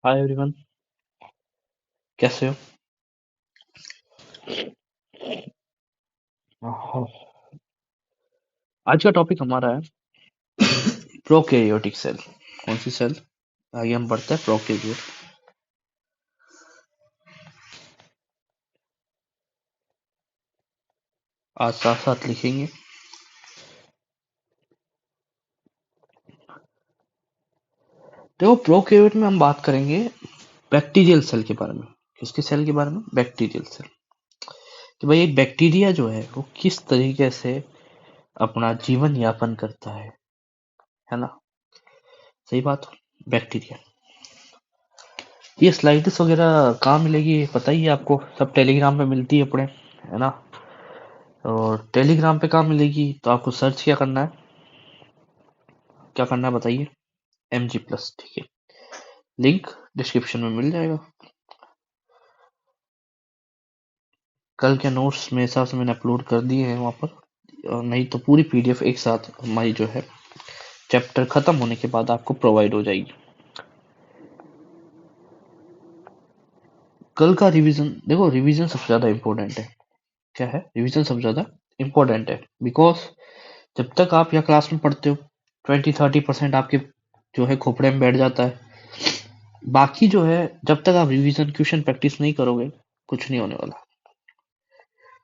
Hi everyone. कैसे हो? हाँ, आज का टॉपिक हमारा है प्रोकैरियोटिक सेल। कौन सी सेल? आगे हम पढ़ते हैं प्रोकैरियोट। आज साथ साथ लिखेंगे। देखो, प्रोकैरियोट में हम बात करेंगे बैक्टीरियल सेल के बारे में। किसके सेल के बारे में? Bacterial cell. कि भाई एक बैक्टीरिया जो है वो किस तरीके से अपना जीवन यापन करता है ना? सही बात। बैक्टीरिया। ये स्लाइड्स वगैरह कहाँ मिलेगी पता ही है आपको, सब टेलीग्राम पे मिलती है पड़े, है ना? और टेलीग्राम पे कहाँ मिलेगी? तो आपको सर्च क्या करना है, क्या करना है बताइए? MG+, ठीक है। लिंक डिस्क्रिप्शन में मिल जाएगा। कल के नोट्स मेरे हिसाब से मैंने अपलोड कर दिए हैं वहाँ पर, और नहीं तो पूरी PDF एक साथ हमारी जो है चैप्टर खत्म होने के बाद आपको प्रोवाइड हो जाएगी। कल का रिवीजन देखो, रिवीजन सबसे ज्यादा इम्पोर्टेंट है। क्या है? रिवीजन सबसे ज्यादा इम्पोर्टेंट है, बिकॉज जब तक आप यहाँ क्लास में पढ़ते हो 20-30% आपके जो है खोपड़े में बैठ जाता है। बाकी जो है जब तक आप रिवीजन क्वेश्चन प्रैक्टिस नहीं करोगे कुछ नहीं होने वाला।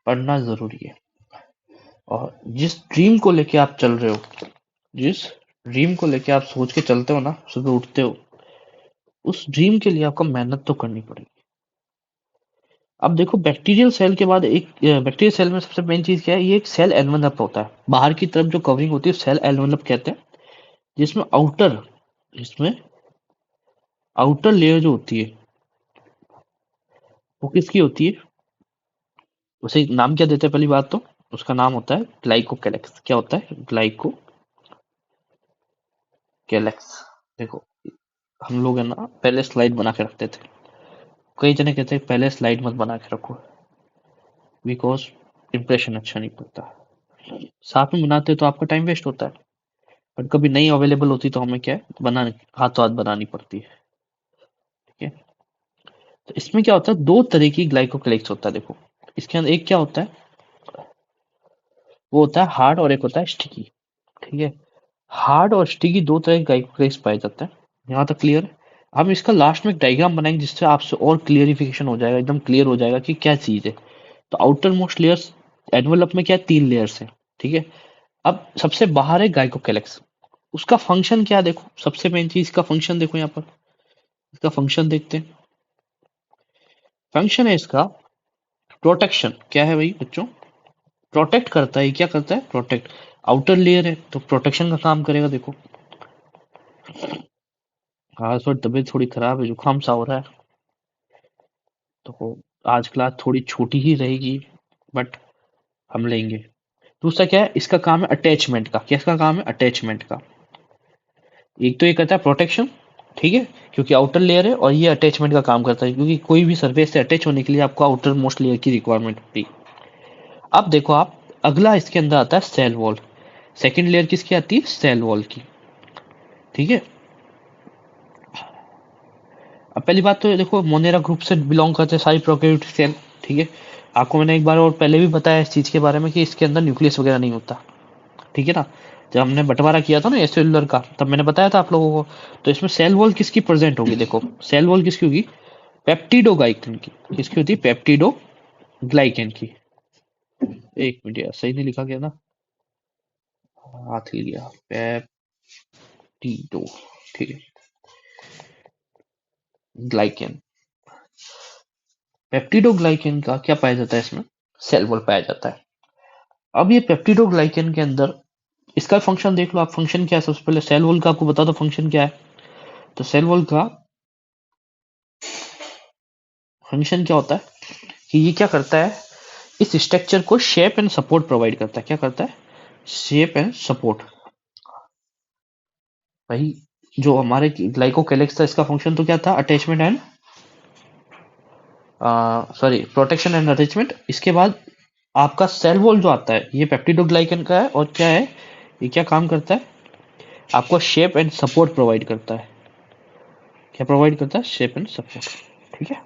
पढ़ना जरूरी है। और जिस ड्रीम को लेके आप चल रहे हो, जिस ड्रीम को लेके आप सोच के चलते हो ना, सुबह उठते हो, उस ड्रीम के लिए आपको मेहनत तो करनी पड़ेगी। अब देखो, बैक्टीरियल सेल के बाद एक बैक्टीरियल सेल में सबसे मेन चीज क्या है? ये एक सेल एनवलप होता है। बाहर की तरफ जो कवरिंग होती है सेल एनवलप कहते हैं। जिसमें आउटर लेयर जो होती है वो किसकी होती है? उसे नाम क्या देते हैं? पहली बात तो उसका नाम होता है ग्लाइकोकैलेक्स। क्या होता है? ग्लाइकोकैलेक्स। देखो, हम लोग है ना पहले स्लाइड बना के रखते थे। कई जने कहते हैं पहले स्लाइड मत बना के रखो, बिकॉज इम्प्रेशन अच्छा नहीं पड़ता। साथ में बनाते तो आपका टाइम वेस्ट होता है, बट कभी नहीं अवेलेबल होती तो हमें क्या है, बनाने हाथों हाथ बनानी पड़ती है। ठीक है। तो इसमें क्या होता है, दो तरह की ग्लाइकोकैलेक्स होता है। देखो, इसके अंदर एक क्या होता है, वो होता है हार्ड, और एक होता है स्टिकी। ठीक है। हार्ड और स्टिकी दो तरह के ग्लाइकोकैलेक्स पाए जाते हैं। यहाँ तक क्लियर है? हम इसका लास्ट में एक डायग्राम बनाएंगे जिससे आपसे और क्लियरिफिकेशन हो जाएगा, एकदम क्लियर हो जाएगा कि क्या चीज है। तो आउटर मोस्ट लेयर्स एनवलप में क्या है, 3 लेयर्स है। ठीक है। अब सबसे बाहर है गाइकोकैलेक्स। उसका फंक्शन क्या है? देखो, सबसे मेन चीज का फंक्शन देखो यहाँ पर। इसका फंक्शन देखते हैं। फंक्शन है इसका प्रोटेक्शन। क्या है भाई बच्चों? प्रोटेक्ट करता है। क्या करता है? प्रोटेक्ट। आउटर लेयर है तो प्रोटेक्शन का काम करेगा। देखो, हाँ, इस बार तबीयत थोड़ी खराब है, जुकाम सा हो रहा है, तो आज क्लास थोड़ी छोटी ही रहेगी, बट हम लेंगे। दूसरा क्या है, इसका काम है अटैचमेंट का। किसका काम है? अटैचमेंट का। एक तो ये करता है प्रोटेक्शन, ठीक है, क्योंकि आउटर लेयर है, और ये अटैचमेंट का काम करता है क्योंकि कोई भी सरफेस से अटैच होने के लिए आपको आउटर मोस्ट लेयर की रिक्वायरमेंट होती है। अब देखो आप, अगला इसके अंदर आता है सेल वॉल। सेकेंड लेयर किसकी आती है? सेल वॉल की। ठीक है। अब पहली बात तो देखो, मोनेरा ग्रुप से बिलोंग करते हैं सारी प्रोकैरियोटिक सेल। ठीक है। आपको मैंने एक बार और पहले भी बताया इस चीज के बारे में कि इसके अंदर न्यूक्लियस वगैरह नहीं होता। ठीक है ना? जब हमने बंटवारा किया था ना एसेलुलर का, तब मैंने बताया था आप लोगों को। तो इसमें सेल वॉल किसकी प्रेजेंट होगी? देखो, सेल वॉल किसकी होगी? पेप्टिडोग्लाइकन की। किसकी होती है? पेप्टिडोग्लाइकन की। एक मिनट यार, सही नहीं लिखा गया ना, हाथ हिल गया। पेप्टिडो, ठीक है, ग्लाइकन। पेप्टिडोग्लाइकन का क्या पाया जाता है इसमें? सेल वॉल पाया जाता है। अब ये पेप्टिडोग्लाइकन के अंदर इसका फंक्शन देख लो आप। फंक्शन क्या है? सबसे पहले सेल वॉल का आपको बता दो फंक्शन क्या है। तो सेल वॉल का फंक्शन क्या होता है कि ये क्या करता है, इस स्ट्रक्चर को शेप एंड सपोर्ट प्रोवाइड करता है। क्या करता है? Shape and support. भाई, जो हमारे ग्लाइकोकैलेक्स था, इसका फंक्शन तो क्या था? Attachment and sorry, protection and attachment. इसके बाद आपका सेल वॉल जो आता है ये पेप्टिडोग्लाइकन का है, और क्या है, ये क्या काम करता है? आपको शेप एंड सपोर्ट प्रोवाइड करता है। क्या प्रोवाइड करता है? Shape and support. ठीक है।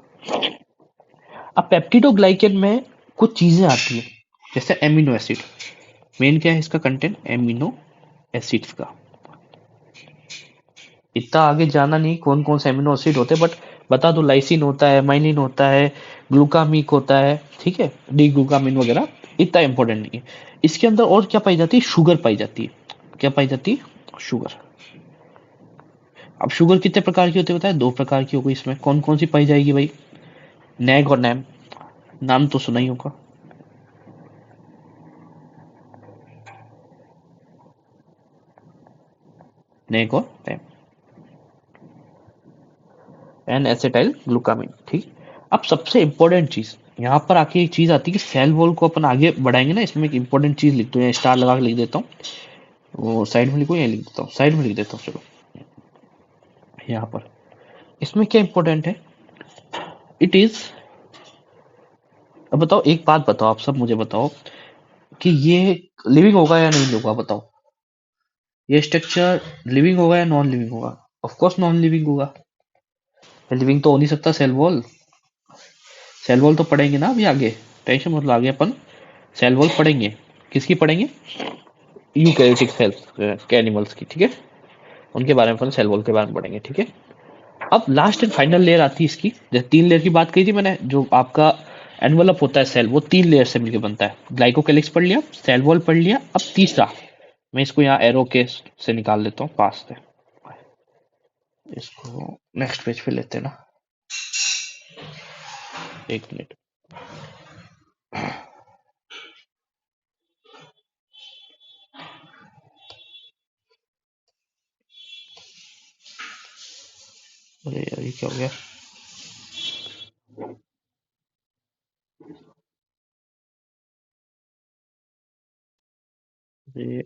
अब पेप्टिडोग्लाइकन में कुछ चीजें आती है, जैसे एमिनो एसिड। मेन क्या है इसका कंटेंट? एमिनो एसिड्स का। इतना आगे जाना नहीं कौन कौन से एमिनो एसिड होते हैं, बट बता दो, लाइसिन होता है, माइलिन होता है, ग्लूकामिक होता है, ठीक है, डी ग्लूकामिन वगैरह। इतना इंपॉर्टेंट नहीं है। इसके अंदर और क्या पाई जाती है? शुगर पाई जाती है। क्या पाई जाती है? शुगर। अब शुगर कितने प्रकार की होती है? बताया दो प्रकार की होगी। इसमें कौन कौन सी पाई जाएगी भाई? नैग और नैम। नाम तो सुना ही होगा। नैग और नैम। N acetyl ग्लूकामिन। ठीक। अब सबसे इंपॉर्टेंट चीज यहाँ पर आके एक चीज आती है कि सेल वॉल को अपन आगे बढ़ाएंगे ना, इसमें एक इंपॉर्टेंट चीज लिख दो, या स्टार लगा के लिख देता हूँ। वो साइड में लिखो या लिख देता हूँ? साइड में लिख देता हूँ, चलो। यहाँ पर इसमें क्या इंपॉर्टेंट है? इट इज, अब बताओ एक बात बताओ, आप सब मुझे बताओ कि ये लिविंग होगा या नहीं होगा? बताओ, ये स्ट्रक्चर लिविंग होगा या नॉन लिविंग होगा? ऑफ कोर्स नॉन लिविंग होगा। लिविंग तो हो नहीं सकता सेल वॉल। सेल वॉल तो पढ़ेंगे ना अभी आगे, टेंशन मतलब आगे अपन सेल वॉल पढ़ेंगे। किसकी पढ़ेंगे? यूकैरियोटिक सेल्स के एनिमल्स की। ठीक है, उनके बारे में अपन सेल वॉल के बारे में पढ़ेंगे। ठीक है। अब लास्ट एंड फाइनल लेयर आती है इसकी। जैसे 3 लेयर की बात कही थी मैंने, जो आपका एनवलप होता है सेल, वो 3 लेयर से मिलकर बनता है। ग्लाइकोकेलिक्स पढ़ लिया, सेल वॉल पढ़ लिया, अब तीसरा मैं इसको यहाँ एरो के से निकाल लेता हूँ पास से। इसको नेक्स्ट पेज पे लेते हैं ना, एक मिनट। अरे यार ये क्या हो गया? ये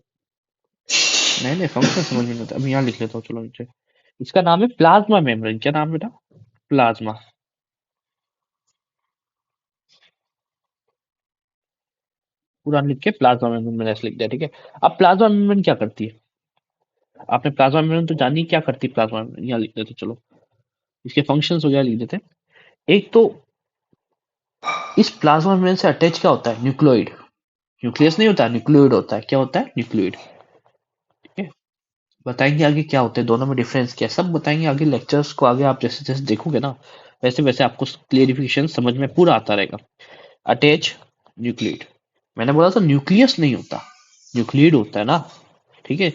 नहीं नहीं, फंक्शन समझ में नहीं आता। अब यहाँ लिख लेता हूँ, चलो नीचे। इसका नाम है प्लाज्मा मेम्ब्रेन। क्या नाम है बेटा? प्लाज्मा। पूरा लिख के प्लाज्मा मेम्ब्रेन मैंने ऐसे लिख दिया। ठीक है। अब प्लाज्मा मेम्ब्रेन क्या करती है? आपने प्लाज्मा मेम्ब्रेन तो जानी, क्या करती है प्लाज्मा मेम्ब्रेन? यहाँ लिख देते चलो। इसके फंक्शंस वगैरह लिख देते हैं। एक तो इस प्लाज्मा मेम्ब्रेन से अटैच क्या होता है? न्यूक्लियोइड। न्यूक्लियस नहीं होता, न्यूक्लियोइड होता है। क्या होता है? न्यूक्लियोइड। ठीक है। बताएंगे आगे क्या होते हैं, दोनों में डिफरेंस क्या है, सब बताएंगे आगे। लेक्चर्स को आगे आप जैसे जैसे देखोगे ना, वैसे वैसे आपको क्लियरिफिकेशन समझ में पूरा आता रहेगा। Attach nucleoid. मैंने बोला था न्यूक्लियस नहीं होता, न्यूक्लियोइड होता है ना। ठीक है।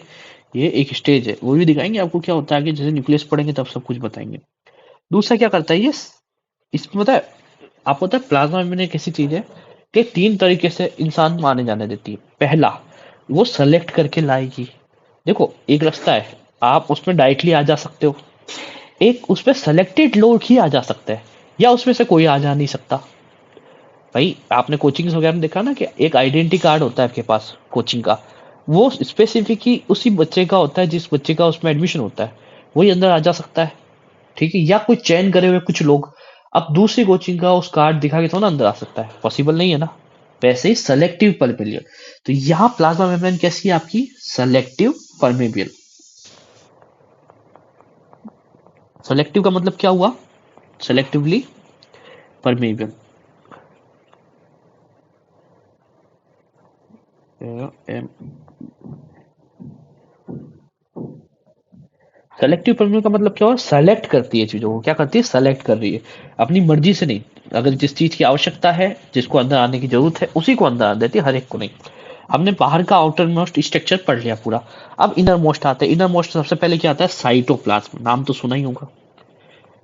ये एक स्टेज है, वो भी दिखाएंगे आपको क्या होता है आगे, जैसे न्यूक्लियस पढ़ेंगे तब सब कुछ बताएंगे। दूसरा क्या करता है ये, इसमें पता है आपको? पता है प्लाज्मा मेम्ब्रेन एक ऐसी चीज है कि 3 तरीके से इंसान माने जाने देती है। पहला, वो सेलेक्ट करके लाएगी। देखो एक रास्ता है, आप उसमें डायरेक्टली आ जा सकते हो। एक उसमें सेलेक्टेड लोग ही आ जा सकते हैं, या उसमें से कोई आ जा नहीं सकता। भाई आपने कोचिंग वगैरह में देखा ना कि एक आइडेंटिटी कार्ड होता है आपके पास कोचिंग का, वो स्पेसिफिक ही उसी बच्चे का होता है जिस बच्चे का उसमें एडमिशन होता है, वही अंदर आ जा सकता है। ठीक है। या कोई चयन करे हुए कुछ लोग, अब दूसरी कोचिंग का उस कार्ड दिखा के तो ना अंदर आ सकता है, पॉसिबल नहीं है ना। वैसे ही सेलेक्टिव परमेबियल। तो यहाँ प्लाज्मा मेम्ब्रेन कैसी है आपकी? सेलेक्टिव परमेबियल। सेलेक्टिव का मतलब क्या हुआ? Selectively permeable. सेलेक्टिव परमेबल का मतलब क्या हुआ? सेलेक्ट करती है चीजों को। क्या करती है? सेलेक्ट कर रही है, अपनी मर्जी से नहीं। अगर जिस चीज की आवश्यकता है, जिसको अंदर आने की जरूरत है, उसी को अंदर आ देती है, हर एक को नहीं। हमने बाहर का आउटर मोस्ट स्ट्रक्चर पढ़ लिया पूरा। अब इनर मोस्ट आते हैं। इनर मोस्ट सबसे पहले क्या आता है? साइटोप्लाज्म। नाम तो सुना ही होगा।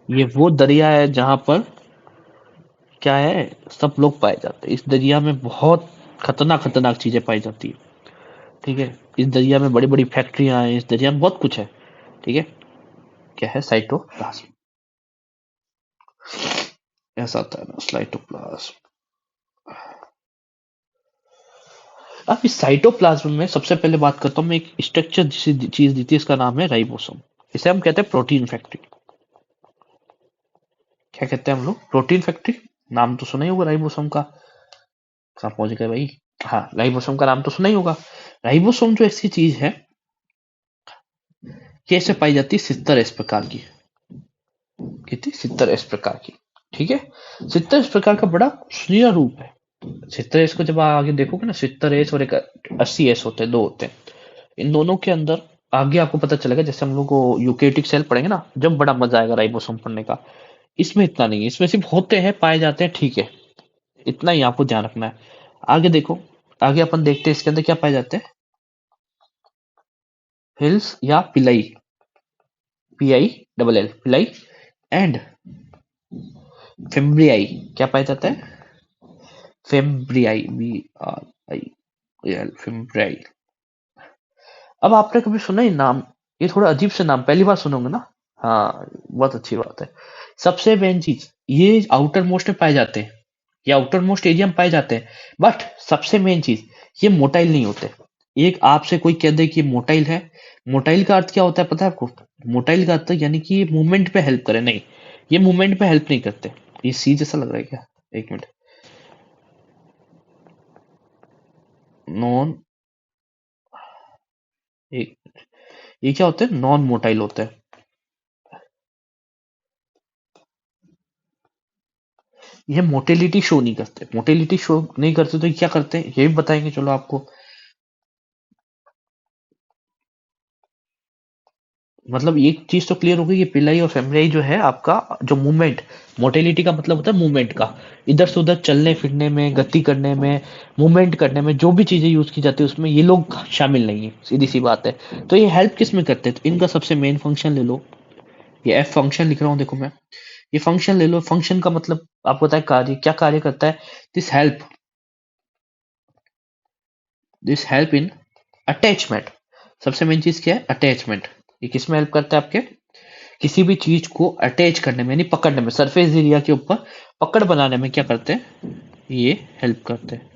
ये वो दरिया है जहां पर क्या है, सब लोग पाए जाते हैं। इस दरिया में बहुत खतरनाक खतरनाक चीजें पाई जाती है। ठीक है। इस दरिया में बड़ी बड़ी फैक्ट्रियां हैं, इस दरिया में बहुत कुछ है। ठीक है। क्या है? साइटोप्लाज्म। ऐसा आता है ना, साइटोप्लाज्म। अब इस साइटोप्लाज्म में सबसे पहले बात करता हूँ मैं, एक स्ट्रक्चर जिसे चीज दी थी, इसका नाम है राइबोसोम। इसे हम कहते हैं प्रोटीन फैक्ट्री। क्या कहते हैं हम लोग? Protein factory. नाम तो सुना ही होगा राइबोसोम का। कहाँ पहुंच गए भाई? हाँ, राइबोसोम का नाम तो सुना ही होगा। राइबोसोम जो ऐसी चीज है, कैसे पाई जाती है? 70 इस प्रकार की। कितनी 70s प्रकार की। ठीक है, 70s प्रकार का बड़ा सुनहरा रूप है। 70s को जब आप आगे देखोगे ना, 70s और एक 80s होते हैं, दो होते हैं। इन दोनों के अंदर आगे आपको पता चलेगा, जैसे हम लोग को यूकेटिक सेल पढ़ेंगे ना, जब बड़ा मजा आएगा राइबोसोम पढ़ने का। इसमें इतना नहीं है, इसमें सिर्फ होते हैं, पाए जाते हैं, ठीक है, इतना ही आपको ध्यान रखना है। आगे देखो, आगे अपन देखते हैं इसके अंदर क्या पाए जाते हैं। हिल्स या पिलाई, PILL पिलाई, एंड फेम्ब्रियाई, क्या पाया जाता है, फेम्ब्रियाई, BRIAL, फेम्ब्रियाई। अब आपने कभी सुना ही नाम, ये थोड़ा अजीब से नाम, पहली बार सुनोगे ना। हाँ, बहुत अच्छी बात है। सबसे मेन चीज, ये आउटर मोस्ट में पाए जाते हैं, ये आउटर मोस्ट एरिया में पाए जाते हैं, बट सबसे मेन चीज, ये मोटाइल नहीं होते। एक आपसे कोई कह दे कि ये मोटाइल है, मोटाइल का अर्थ क्या होता है पता है आपको? मोटाइल का अर्थ यानी कि ये मूवमेंट पे हेल्प करे, नहीं, ये मूवमेंट पे हेल्प नहीं करते। ये सी जैसा लग रहा है क्या? एक मिनट, नॉन, एक, ये क्या होते हैं? नॉन मोटाइल होते हैं। ये मोटिलिटी शो नहीं करते, मोटिलिटी शो नहीं करते तो ये क्या करते हैं ये भी बताएंगे, चलो आपको। मतलब एक चीज तो क्लियर हो गई, ये पिलाई और फेमरियाई जो है आपका, जो मूवमेंट, मोटिलिटी का मतलब होता है मूवमेंट का, इधर से उधर चलने फिरने में, गति करने में, मूवमेंट करने में, जो भी चीजें यूज की जाती है उसमें ये लोग शामिल नहीं है, सीधी सी बात है। तो ये हेल्प किस में करते हैं? तो इनका सबसे मेन फंक्शन ले लो, ये एफ फंक्शन लिख रहा हूँ देखो मैं, ये फंक्शन ले लो। फंक्शन का मतलब आपको पता है कार्य, क्या कार्य करता है? This help, this help in attachment. सबसे मेन चीज क्या है? अटैचमेंट। ये किस में हेल्प करता है आपके? किसी भी चीज को अटैच करने में, यानी पकड़ने में, सरफेस एरिया के ऊपर पकड़ बनाने में क्या करते हैं? ये हेल्प करते हैं।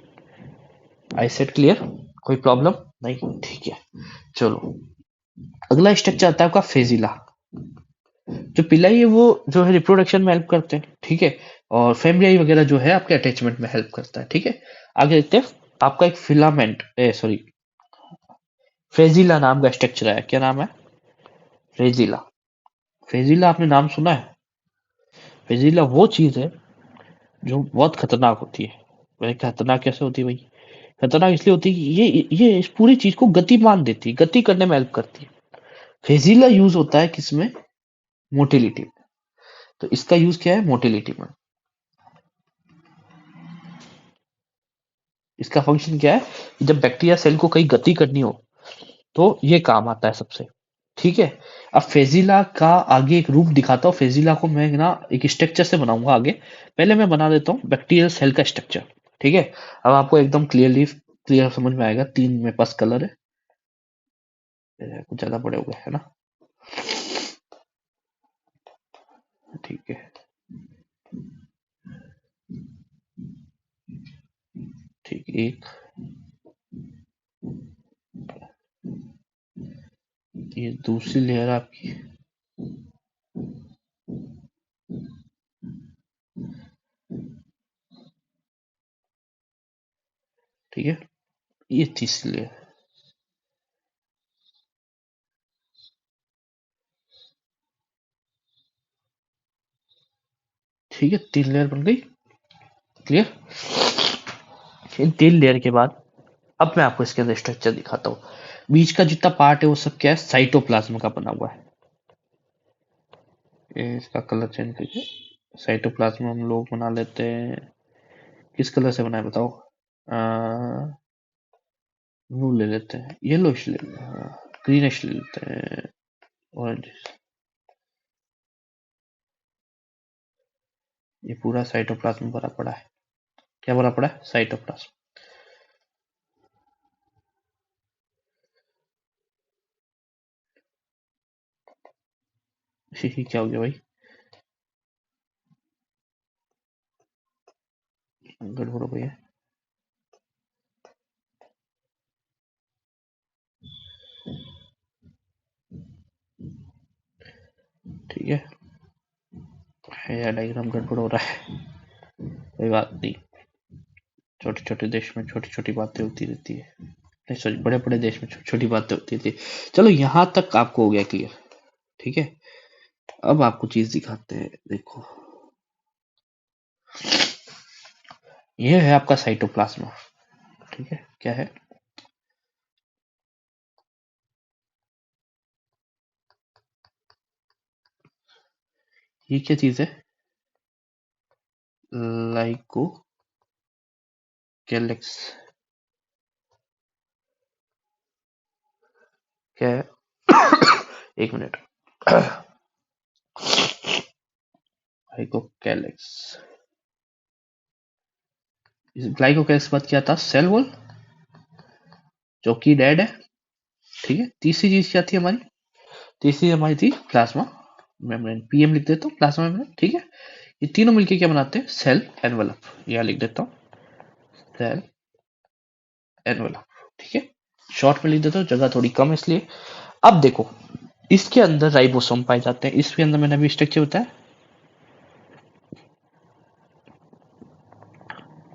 आई सेट क्लियर? कोई प्रॉब्लम नहीं? ठीक है, चलो। अगला स्ट्रक्चर आता है आपका फेजिला। जो पिलाई है वो जो है रिप्रोडक्शन में हेल्प करते हैं, ठीक है, और फेमरियाई वगैरह जो है आपके अटैचमेंट में हेल्प करता है, ठीक है। आगे देखते हैं, आपका एक फिलामेंट, सॉरी, फ्रेजिला नाम का स्ट्रक्चर है। क्या नाम है? फ्रेजिला। फ्रेजिला आपने नाम सुना है? फ्रेजिला वो चीज है जो बहुत खतरनाक होती है। वह खतरनाक कैसे होती है भाई? खतरनाक इसलिए होती है कि ये इस पूरी चीज को गतिमान देती है, गति करने में हेल्प करती है। फ्रेजिला यूज होता है किसमें? मोटिलिटी में। तो इसका यूज क्या है? मोटिलिटी में। इसका फंक्शन क्या है? जब बैक्टीरिया सेल को कहीं गति करनी हो तो ये काम आता है सबसे, ठीक है। अब फेजिला का आगे एक रूप दिखाता हूँ। फेजिला को मैं ना एक स्ट्रक्चर से बनाऊंगा आगे, पहले मैं बना देता हूँ बैक्टीरियल सेल का स्ट्रक्चर, ठीक है। अब आपको एकदम क्लियर समझ में आएगा। तीन मेरे पास कलर है, कुछ ज्यादा बड़े हो गए है ना, ठीक है, ठीक, एक, ये दूसरी लेयर आपकी, ठीक है, ये तीसरी लेयर, ठीक है, तीन लेयर बन गई, क्लियर। इन तीन लेयर के बाद अब मैं आपको इसके अंदर स्ट्रक्चर दिखाता हूँ। बीच का जितना पार्ट है वो सब क्या है? साइटोप्लाज्म का बना हुआ है। इसका कलर चेंज करके साइटोप्लाज्म हम लोग बना लेते हैं। किस कलर से बनाए बताओ? ब्लू ले लेते हैं, येलोइश ले लेते हैं, ग्रीनिश ले लेते हैं, ऑरेंज। ये पूरा साइटोप्लाज्म भरा पड़ा है। क्या भरा पड़ा है? साइटोप्लाज्म। क्या हो गया भाई? गड़बड़ हो गई है। ठीक है यार, डायग्राम गड़बड़ हो रहा है, कोई बात नहीं। छोटे छोटे देश में छोटी छोटी बातें होती रहती है, नहीं सॉरी, बड़े बड़े देश में छोटी छोटी बातें होती थी। चलो यहाँ तक आपको हो गया क्लियर, ठीक है। अब आपको चीज दिखाते हैं, देखो ये है आपका साइटोप्लाज्मा। ठीक है, क्या है? ये क्या चीज है? लाइको कैलेक्स। क्या है? एक मिनट। लाइको कैलेक्स। इस लाइको कैलेक्स के बाद क्या था? सेल वॉल, जो कि डेड है। ठीक है, तीसरी चीज क्या थी हमारी? तीसरी हमारी थी प्लाज्मा मेम्ब्रेन, पीएम लिख देता हूँ, प्लाज्मा मेम्ब्रेन। ठीक है, ये तीनों मिलके क्या बनाते हैं? Cell envelope. यहाँ लिख देता हूँ, सेल एनवेलप। ठीक है, शॉर्ट में लिख देता हूँ, जगह थोड़ी कम है इसलिए। अब देखो, इसके अंदर राइबोसोम पाए जाते हैं। इसके अंदर मैंने अभी स्ट्रक्चर बताया,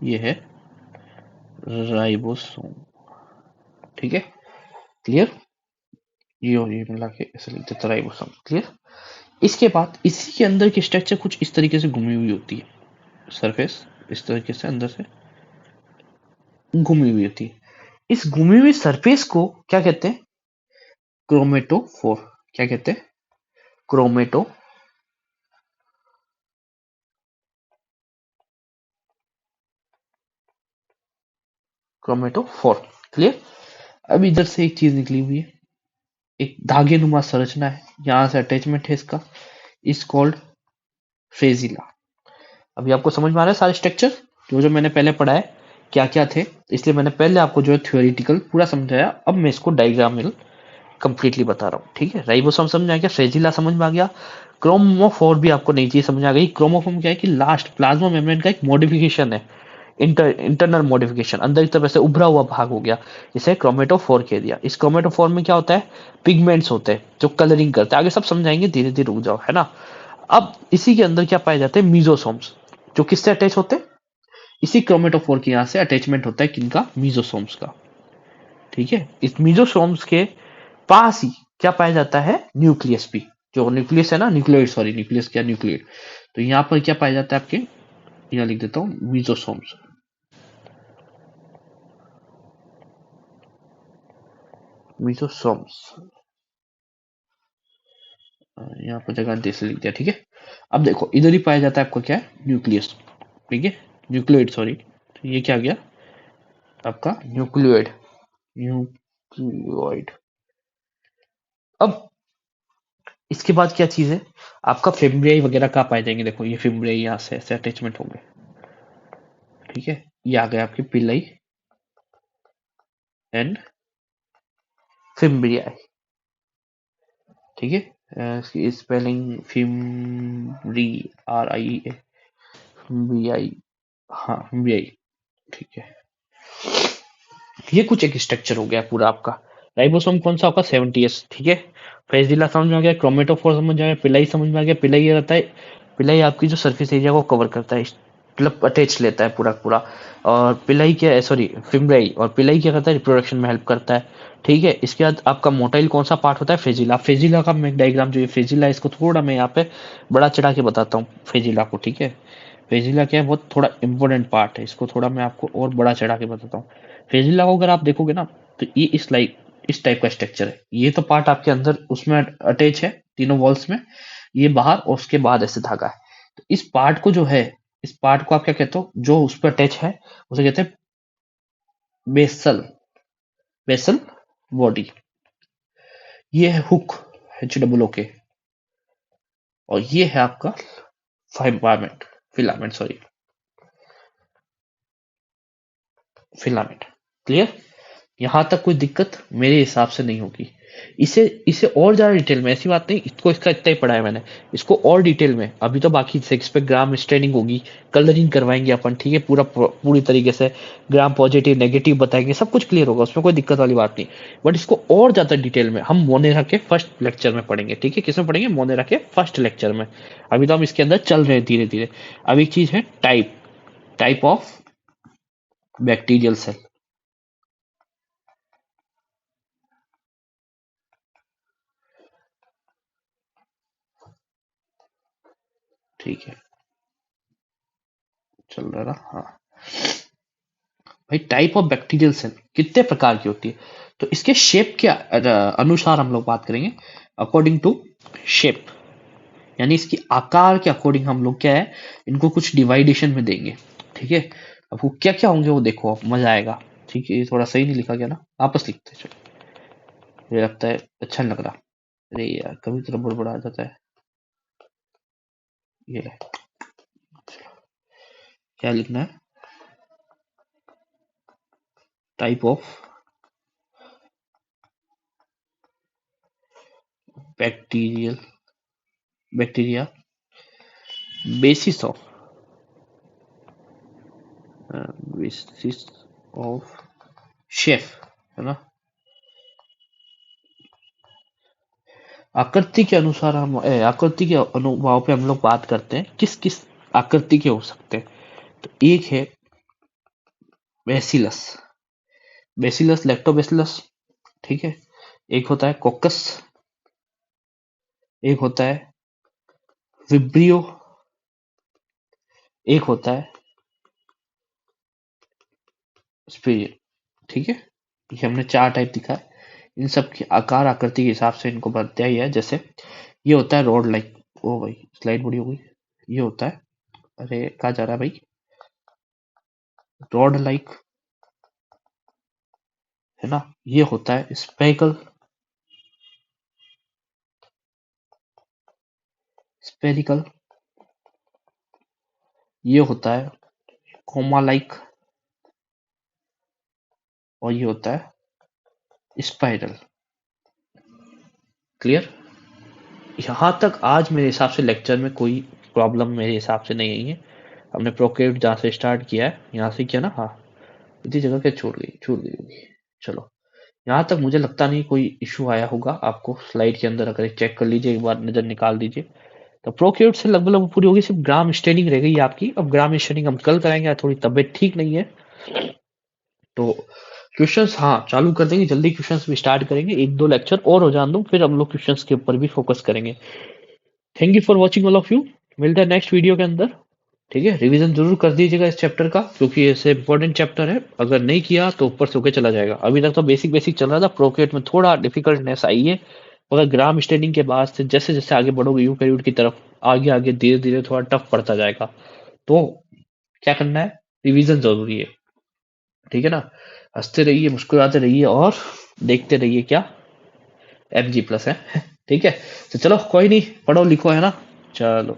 ये है राइबोसोम। ठीक है, क्लियर? ये और ये मिला के ऐसे लिख देता राइबोसोम। क्लियर? इसके बाद इसी के अंदर की स्ट्रक्चर कुछ इस तरीके से घूमी हुई होती है, सरफेस इस तरीके से अंदर से घूमी हुई होती है। इस घूमी हुई सरफेस को क्या कहते हैं? क्रोमेटोफोर। क्या कहते हैं? क्रोमेटो क्रोमेटोफोर। क्लियर? अब इधर से एक चीज निकली हुई है, एक धागे नुमा संरचना है, यहां से अटैचमेंट है इसका, इज कॉल्ड फ्रेजिला। अभी आपको समझ में आ रहा है सारे स्ट्रक्चर जो जो मैंने पहले पढ़ा है क्या क्या थे? इसलिए मैंने पहले आपको जो है थ्योरेटिकल पूरा समझाया, अब मैं इसको डायग्रामिल कंप्लीटली बता रहा हूँ। ठीक है, राइबोसोम समझ में आ गया, फ्रेजिला समझ में आ गया, क्रोमोफोर भी आपको नई चीज समझ आ गई। क्रोमोफोम क्या है कि लास्ट प्लाज्मा मेम्ब्रेन का एक मॉडिफिकेशन है, इंटरनल मॉडिफिकेशन, अंदर की तरफ ऐसे उभरा हुआ भाग हो गया, इसे क्रोमेटोफोर कह दिया। इस क्रोमेटोफोर में क्या होता है? पिगमेंट्स होते हैं जो कलरिंग करते हैं, आगे सब समझाएंगे, धीरे धीरे रुक जाओ, है ना। अब इसी के अंदर क्या पाए जाते हैं? मीजोसोम्स, जो किससे अटैच होते हैं? इसी क्रोमेटोफोर के यहाँ से अटैचमेंट होता है, किनका? मीजोसोम्स का। ठीक है, इस मीजोसोम्स के पास ही क्या पाया जाता है? न्यूक्लियस भी, जो न्यूक्लियस है ना, न्यूक्लियोइड, सॉरी न्यूक्लियस क्या, न्यूक्लियोइड। तो यहाँ पर क्या पाया जाता है आपके? यहाँ लिख देता हूँ, मीजोसोम्स। मीजोसोम्स यहाँ पर जगह देश लिख दिया। ठीक है, अब देखो इधर ही पाया जाता है आपको क्या है? न्यूक्लियस। ठीक है, न्यूक्लियोइड, सॉरी। तो ये क्या गया आपका? न्यूक्लियोइड। न्यूक्लियोइड। अब इसके बाद क्या चीज है? आपका फेम्ब्रियाई वगैरह कहाँ पाए जाएंगे? देखो ये फेम्ब्रियाई यहाँ से ऐसे अटैचमेंट होंगे। ठीक है, ये आ गए आपके पिलाई एंड फिम्ब्रियाई। ठीक है, इसकी स्पेलिंग फिम्ब्री, RIA, फिम्ब्रियाई। हाँ, फिम्ब्रियाई। ठीक है, ये कुछ एक स्ट्रक्चर हो गया पूरा आपका। राइबोसोम कौन सा आपका? 70S। ठीक है, फेजिला समझ में आ गया, क्रोमेटोफोर समझ में आ गया, पिलाई समझ में आ गया। पिलाई ये रहता है, पिलाई आपकी जो सरफेस एरिया को कवर करता है, मतलब अटैच लेता है पूरा पूरा। और पिलाई क्या है, सॉरी फिम्ब्राई, और पिलाई क्या करता है? रिप्रोडक्शन में हेल्प करता है। ठीक है, इसके बाद आपका मोटाइल कौन सा पार्ट होता है? फेजिला। फेजिला का मैं डायग्राम, जो ये फेजिला है, इसको थोड़ा मैं यहाँ पे बड़ा चढ़ा के बताता हूँ फेजिला को। ठीक है, फेजिला क्या है? बहुत थोड़ा इंपॉर्टेंट पार्ट है, इसको थोड़ा मैं आपको और बड़ा चढ़ा के बताता हूँ। फेजिला को अगर आप देखोगे ना, तो ये इस टाइप का स्ट्रक्चर है। ये तो पार्ट आपके अंदर उसमें अटैच है तीनों वॉल्स में, ये बाहर, और उसके बाद ऐसे धागा है। तो इस पार्ट को जो है, इस पार्ट को आप क्या कहते हो? जो उस पर अटैच है उसे कहते हैं बेसल, बेसल बॉडी। ये है हुक, HOOK। और ये है आपका फाइबामेंट, फिलामेंट, सॉरी फिलामेंट। क्लियर? यहाँ तक कोई दिक्कत मेरे हिसाब से नहीं होगी। इसे इसे और ज्यादा डिटेल में, ऐसी बात नहीं, इसको इसका इतना ही पढ़ा है मैंने, इसको और डिटेल में अभी तो बाकी 6 पे ग्राम स्ट्रेनिंग होगी, कलरिंग करवाएंगे अपन। ठीक है, पूरी तरीके से ग्राम पॉजिटिव नेगेटिव बताएंगे, सब कुछ क्लियर होगा, उसमें कोई दिक्कत वाली बात नहीं। बट इसको और ज्यादा डिटेल में हम मोनेरा के फर्स्ट लेक्चर में पढ़ेंगे। ठीक है, किसमें पढ़ेंगे? मोनेरा के फर्स्ट लेक्चर में। अभी तो हम इसके अंदर चल रहे हैं धीरे धीरे। अब एक चीज है type, type of bacterial cell. ठीक है, चल रहा है ना? हाँ भाई, टाइप ऑफ बैक्टीरियल सेल कितने प्रकार की होती है? तो इसके शेप के अनुसार हम लोग बात करेंगे, अकॉर्डिंग टू शेप, यानी इसकी आकार के अकॉर्डिंग हम लोग क्या है, इनको कुछ डिवाइडेशन में देंगे। ठीक है, अब वो क्या क्या होंगे वो देखो, अब मजा आएगा। ठीक है, ये थोड़ा सही नहीं लिखा गया ना, वापस लिखते हैं। चलो, मुझे लगता है अच्छा नहीं लग रहा। अरे यार, कभी तो रबड़ बड़ा आ जाता है। ये ले, क्या लिखना है? Type of bacterial bacteria, basis of basis of chef, है ना? आकृति के अनुसार हम आकृति के अनुभाव पे हम लोग बात करते हैं, किस किस आकृति के हो सकते हैं। तो एक है बेसिलस, बेसिलस लैक्टोबैसिलस। ठीक है, एक होता है कोकस, एक होता है विब्रियो, एक होता है स्पीरियम। ठीक है, ये हमने चार टाइप दिखा है। इन सब की आकार आकृति के हिसाब से इनको बताया ही है। जैसे ये होता है रॉड लाइक, ओ भाई स्लाइड बड़ी हो गई। ये होता है, अरे कहाँ जा रहा है भाई, रॉड लाइक, है ना? ये होता है स्पेकल, स्पेरिकल। ये होता है कोमा लाइक, और ये होता है स्पाइरल। क्लियर? यहाँ तक आज मेरे हिसाब से लेक्चर में कोई प्रॉब्लम मेरे हिसाब से नहीं आई है। हमने प्रोकेट जहाँ से स्टार्ट किया है, यहाँ से किया ना? हाँ, इतनी जगह क्या छूट गई होगी। चलो, यहाँ तक मुझे लगता नहीं कोई इशू आया होगा आपको। स्लाइड के अंदर अगर चेक कर लीजिए, एक बार नजर निकाल दीजिए। तो प्रोक्योर से लगभग लगभग पूरी होगी, सिर्फ ग्राम स्टेनिंग रह गई आपकी। अब ग्राम स्टेनिंग हम कल कराएंगे, थोड़ी तबीयत ठीक नहीं है तो क्वेश्चंस हाँ चालू कर देंगे जल्दी। क्वेश्चंस भी स्टार्ट करेंगे, एक दो लेक्चर और हो जान दो, फिर हम लोग क्वेश्चंस के ऊपर भी फोकस करेंगे। Thank you for watching all of you. मिलते हैं नेक्स्ट वीडियो के अंदर। ठीक है, रिवीजन जरूर कर दीजिएगा इस चैप्टर का, क्योंकि ऐसे इंपॉर्टेंट चैप्टर है। अगर नहीं किया तो ऊपर से होकर चला जाएगा। अभी तक तो बेसिक बेसिक चल रहा था, प्रोकेट में थोड़ा डिफिकल्टनेस आई है, मगर ग्राम स्टेनिंग के बाद से जैसे जैसे आगे बढ़ोगे यू पीरियड की तरफ, आगे आगे धीरे धीरे थोड़ा टफ पड़ता जाएगा। तो क्या करना है, रिवीजन जरूरी है। ठीक है ना? हंसते रहिए, मुस्कुराते रहिए, और देखते रहिए क्या, MG+ है। ठीक है, तो चलो कोई नहीं, पढ़ो लिखो, है ना? चलो।